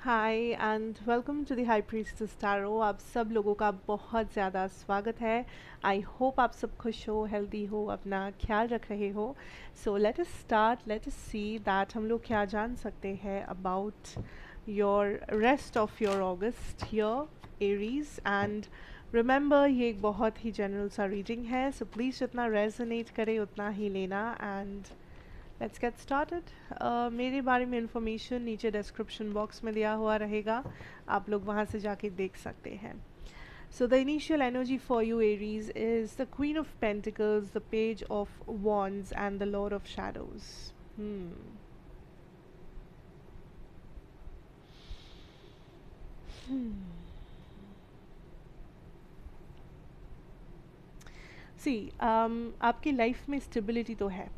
Hi and welcome to the high priestess tarot. आप सब लोगों का बहुत ज़्यादा स्वागत है। आई होप आप सब खुश हो, हेल्दी हो, अपना ख्याल रख रहे हो। So let us start, let us see that हम लोग क्या जान सकते हैं about your rest of your August year Aries. And remember, ये एक बहुत ही जनरल सा रीडिंग है, सो प्लीज़ जितना रेजोनेट करे उतना ही लेना। And let's get started. मेरे बारे में इंफॉर्मेशन नीचे डिस्क्रिप्शन बॉक्स में दिया हुआ रहेगा, आप लोग वहाँ से जाके देख सकते हैं। So the initial energy for you Aries is the Queen of Pentacles, the Page of Wands and the Lord of Shadows. Hmm. Hmm. सी आपकी लाइफ में स्टेबिलिटी तो है,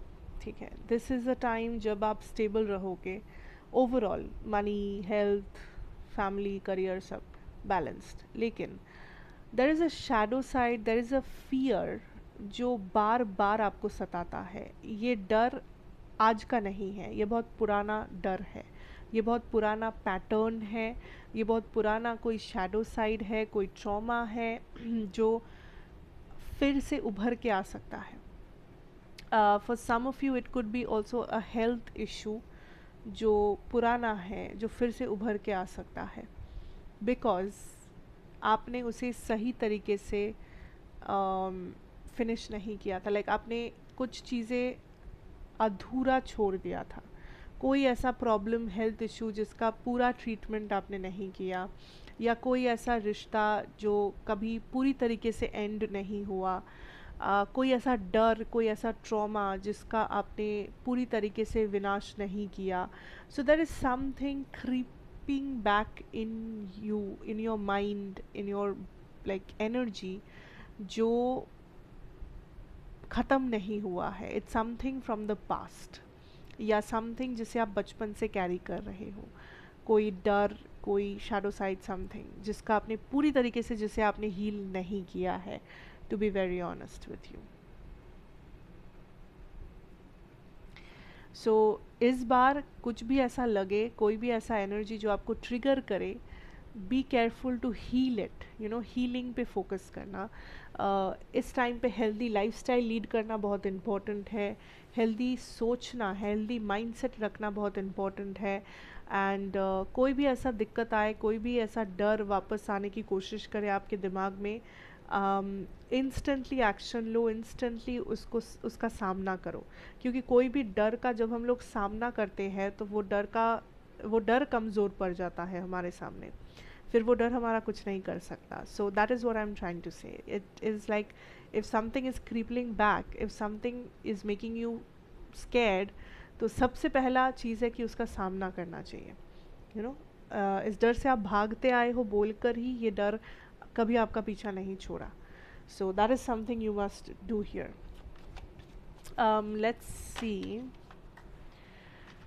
ठीक है। दिस इज़ अ टाइम जब आप स्टेबल रहोगे, overall money, health, family, career सब बैलेंस्ड। लेकिन there is a shadow side, there is a fear जो बार बार आपको सताता है। ये डर आज का नहीं है, ये बहुत पुराना डर है, ये बहुत पुराना पैटर्न है, ये बहुत पुराना कोई शैडो साइड है, कोई ट्रॉमा है जो फिर से उभर के आ सकता है। For some of you it could be also a health issue जो पुराना है, जो फिर से उभर के आ सकता है, बिकॉज आपने उसे सही तरीके से फिनिश नहीं किया था। लाइक आपने कुछ चीज़ें अधूरा छोड़ दिया था। कोई ऐसा प्रॉब्लम, हेल्थ इशू जिसका पूरा ट्रीटमेंट आपने नहीं किया, या कोई ऐसा रिश्ता जो कभी पूरी तरीके से एंड नहीं हुआ, कोई ऐसा डर, कोई ऐसा ट्रॉमा जिसका आपने पूरी तरीके से विनाश नहीं किया। So there is something creeping back in you, in your mind, in your like energy, जो ख़त्म नहीं हुआ है। It's something from the past, या समथिंग जिसे आप बचपन से कैरी कर रहे हो। कोई डर, कोई शैडो साइड, समथिंग जिसका आपने पूरी तरीके से, जिसे आपने हील नहीं किया है, to be very honest with you. So इस बार कुछ भी ऐसा लगे, कोई भी ऐसा एनर्जी जो आपको ट्रिगर करे, be careful to heal it. You know, healing पे फोकस करना। इस टाइम पे हेल्दी लाइफस्टाइल लीड करना बहुत इम्पोर्टेंट है। हेल्दी सोचना, हेल्दी माइंडसेट रखना बहुत इम्पोर्टेंट है। एंड कोई भी ऐसा दिक्कत आए, कोई भी ऐसा डर वापस आने की कोशिश करे आपके दिमाग में, इंस्टेंटली एक्शन लो, इंस्टेंटली उसका सामना करो। क्योंकि कोई भी डर का जब हम लोग सामना करते हैं तो वो डर कमज़ोर पड़ जाता है हमारे सामने, फिर वो डर हमारा कुछ नहीं कर सकता। So that is what I am trying to say. It is like if something is creeping back, if something is making you scared, तो सबसे पहला चीज़ है कि उसका सामना करना चाहिए। यू नो, इस डर से आप भागते आए हो बोलकर ही ये डर कभी आपका पीछा नहीं छोड़ा। सो that is something you must do here. Let's see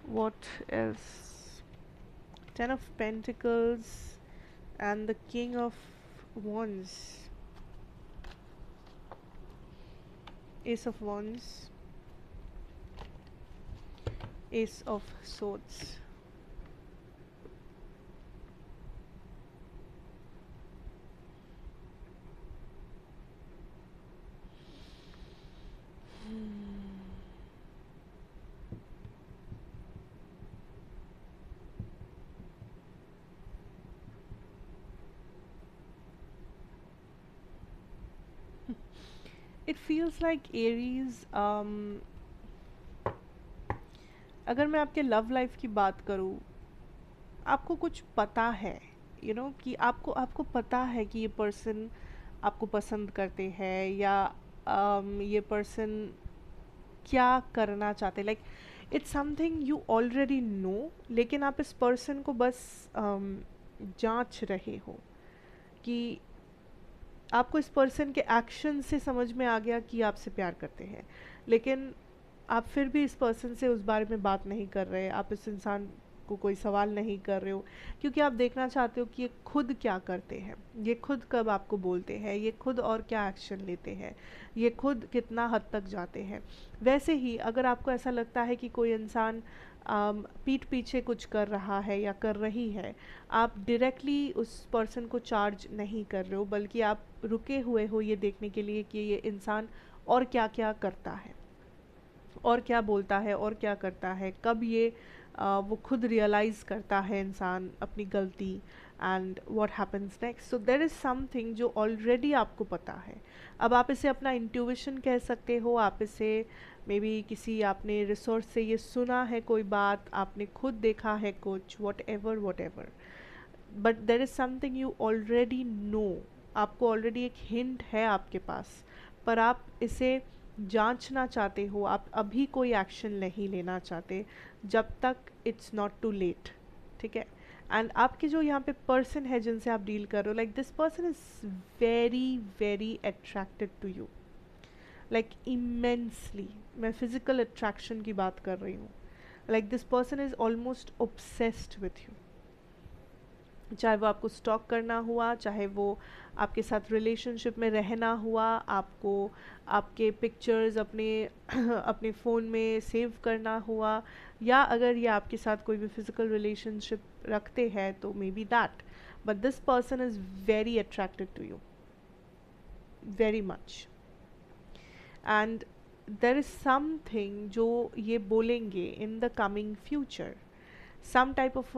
what else. Ten of Pentacles and the King of Wands, Ace of Wands, Ace of Swords. It feels like Aries, अगर मैं आपके लव लाइफ की बात करूँ, आपको कुछ पता है, यू नो, कि आपको आपको पता है कि ये पर्सन आपको पसंद करते हैं, या ये पर्सन क्या करना चाहते हैं। Like it's something you already know, लेकिन आप इस पर्सन को बस जांच रहे हो कि आपको इस पर्सन के एक्शन से समझ में आ गया कि आपसे प्यार करते हैं, लेकिन आप फिर भी इस पर्सन से उस बारे में बात नहीं कर रहे। आप इस इंसान को कोई सवाल नहीं कर रहे हो, क्योंकि आप देखना चाहते हो कि ये खुद क्या करते हैं, ये खुद कब आपको बोलते हैं, ये खुद और क्या एक्शन लेते हैं, ये खुद कितना हद तक जाते हैं। वैसे ही अगर आपको ऐसा लगता है कि कोई इंसान पीठ पीछे कुछ कर रहा है या कर रही है, आप डायरेक्टली उस पर्सन को चार्ज नहीं कर रहे हो, बल्कि आप रुके हुए हो ये देखने के लिए कि ये इंसान और क्या क्या करता है, और क्या बोलता है, और क्या करता है, कब ये वो खुद रियलाइज़ करता है इंसान अपनी गलती, and what happens next. So there is something जो ऑलरेडी आपको पता है। अब आप इसे अपना इंट्यूशन कह सकते हो, आप इसे मे बी किसी आपने रिसोर्स से ये सुना है, कोई बात आपने खुद देखा है कुछ, what ever, but there is something you already know, आपको ऑलरेडी एक हिंट है आपके पास, पर आप इसे जांचना चाहते हो, आप अभी कोई एक्शन नहीं लेना चाहते जब तक इट्स नॉट टू लेट, ठीक है। एंड आपके जो यहाँ पे पर्सन है जिनसे आप डील कर रहे हो, like this person is very very attracted to you, like immensely. मैं फिजिकल अट्रैक्शन की बात कर रही हूँ। Like this person is almost obsessed with you, चाहे वो आपको स्टॉक करना हुआ, चाहे वो आपके साथ रिलेशनशिप में रहना हुआ, आपको आपके पिक्चर्स अपने अपने फ़ोन में सेव करना हुआ, या अगर ये आपके साथ कोई भी फिज़िकल रिलेशनशिप रखते हैं तो may be that, but this person is very attracted to you, very much. And there is something जो ये बोलेंगे in the coming future, some type of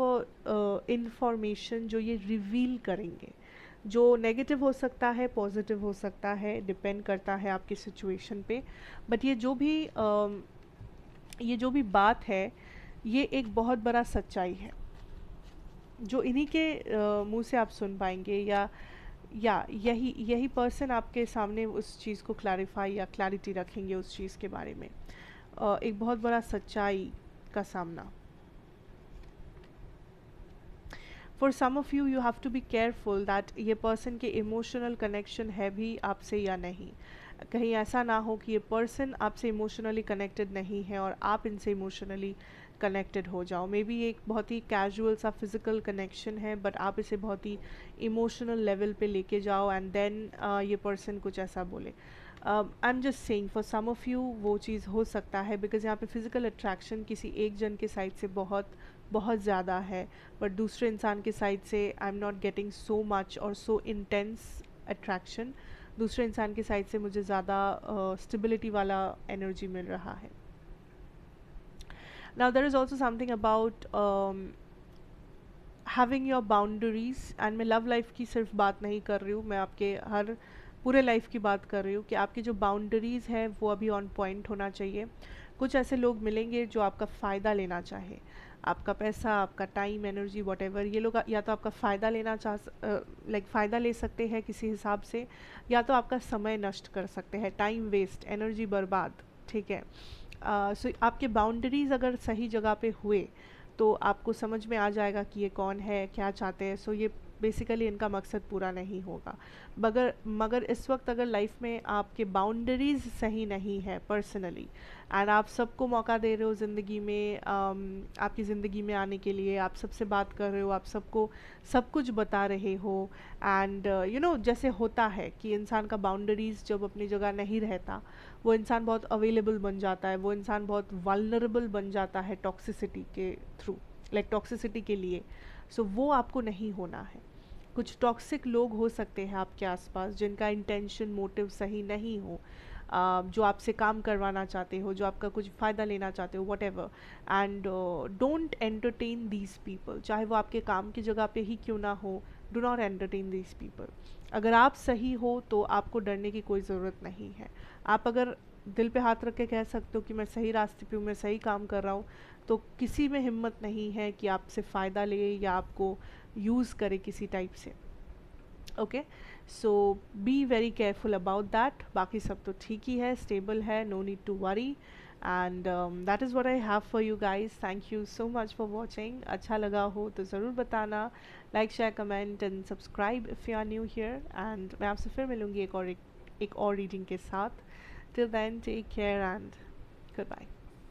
information जो ये रिवील करेंगे, जो नेगेटिव हो सकता है, पॉजिटिव हो सकता है, डिपेंड करता है आपकी सिचुएशन पे, बट ये जो भी बात है, ये एक बहुत बड़ा सच्चाई है जो इन्हीं के मुंह से आप सुन पाएंगे, या यही पर्सन आपके सामने उस चीज़ को क्लैरिफाई या क्लैरिटी रखेंगे उस चीज़ के बारे में, एक बहुत बड़ा सच्चाई का सामना। For some of you you have to be careful that ये पर्सन के इमोशनल कनेक्शन है भी आपसे या नहीं, कहीं ऐसा ना हो कि ये पर्सन आपसे इमोशनली कनेक्टेड नहीं है और आप इनसे इमोशनली कनेक्टेड हो जाओ। मे बी एक बहुत ही कैजुअल सा फिजिकल कनेक्शन है, बट आप इसे बहुत ही इमोशनल लेवल पे लेके जाओ, एंड देन ये पर्सन कुछ ऐसा बोले। I am just saying for some of you वो चीज़ हो सकता है, बिकॉज यहाँ पे फिजिकल अट्रैक्शन किसी एक जन के साइड से बहुत बहुत ज़्यादा है, बट दूसरे इंसान के साइड से I am not getting so much और सो इंटेंस अट्रैक्शन। दूसरे इंसान के साइड से मुझे ज़्यादा स्टेबिलिटी वाला एनर्जी मिल रहा है। Now there is also something about having your boundaries, and मैं लव लाइफ की सिर्फ बात नहीं कर रही हूँ, मैं आपके हर पूरे लाइफ की बात कर रही हूँ कि आपकी जो बाउंड्रीज़ है वो अभी ऑन पॉइंट होना चाहिए। कुछ ऐसे लोग मिलेंगे जो आपका फ़ायदा लेना चाहे, आपका पैसा, आपका टाइम, एनर्जी, वॉटेवर, ये लोग या तो आपका फ़ायदा लेना लाइक फ़ायदा ले सकते हैं किसी हिसाब से, या तो आपका समय नष्ट कर सकते हैं, टाइम वेस्ट, एनर्जी बर्बाद, ठीक है। सो आपके बाउंड्रीज़ अगर सही जगह पे हुए तो आपको समझ में आ जाएगा कि ये कौन है, क्या चाहते हैं। सो ये बेसिकली इनका मकसद पूरा नहीं होगा। मगर इस वक्त अगर लाइफ में आपके बाउंड्रीज सही नहीं है पर्सनली, एंड आप सबको मौका दे रहे हो ज़िंदगी में, आपकी ज़िंदगी में आने के लिए, आप सबसे बात कर रहे हो, आप सबको सब कुछ बता रहे हो, एंड यू नो जैसे होता है कि इंसान का बाउंड्रीज जब अपनी जगह नहीं रहता, वो इंसान बहुत अवेलेबल बन जाता है, वो इंसान बहुत वल्नरेबल बन जाता है टॉक्सिसिटी के थ्रू, लाइक टॉक्सिसिटी के लिए। सो वो आपको नहीं होना है। कुछ टॉक्सिक लोग हो सकते हैं आपके आसपास जिनका इंटेंशन, मोटिव सही नहीं हो, जो आपसे काम करवाना चाहते हो, जो आपका कुछ फ़ायदा लेना चाहते हो, what ever, and don't entertain these people, चाहे वो आपके काम की जगह पे ही क्यों ना हो, do not entertain these people. अगर आप सही हो तो आपको डरने की कोई ज़रूरत नहीं है। आप अगर दिल पे हाथ रख के कह सकते हो कि मैं सही रास्ते पे हूँ, मैं सही काम कर रहा हूँ, तो किसी में हिम्मत नहीं है कि आपसे फ़ायदा ले या आपको यूज़ करे किसी टाइप से। Okay, so be very careful about that. बाकी सब तो ठीक ही है, स्टेबल है, no need to worry, and that is what I have for you guys. Thank you so much for watching. अच्छा लगा हो तो ज़रूर बताना, like, share, comment and subscribe if you are new here, and मैं आपसे फिर मिलूँगी एक और रीडिंग के साथ। Till then take care and good bye.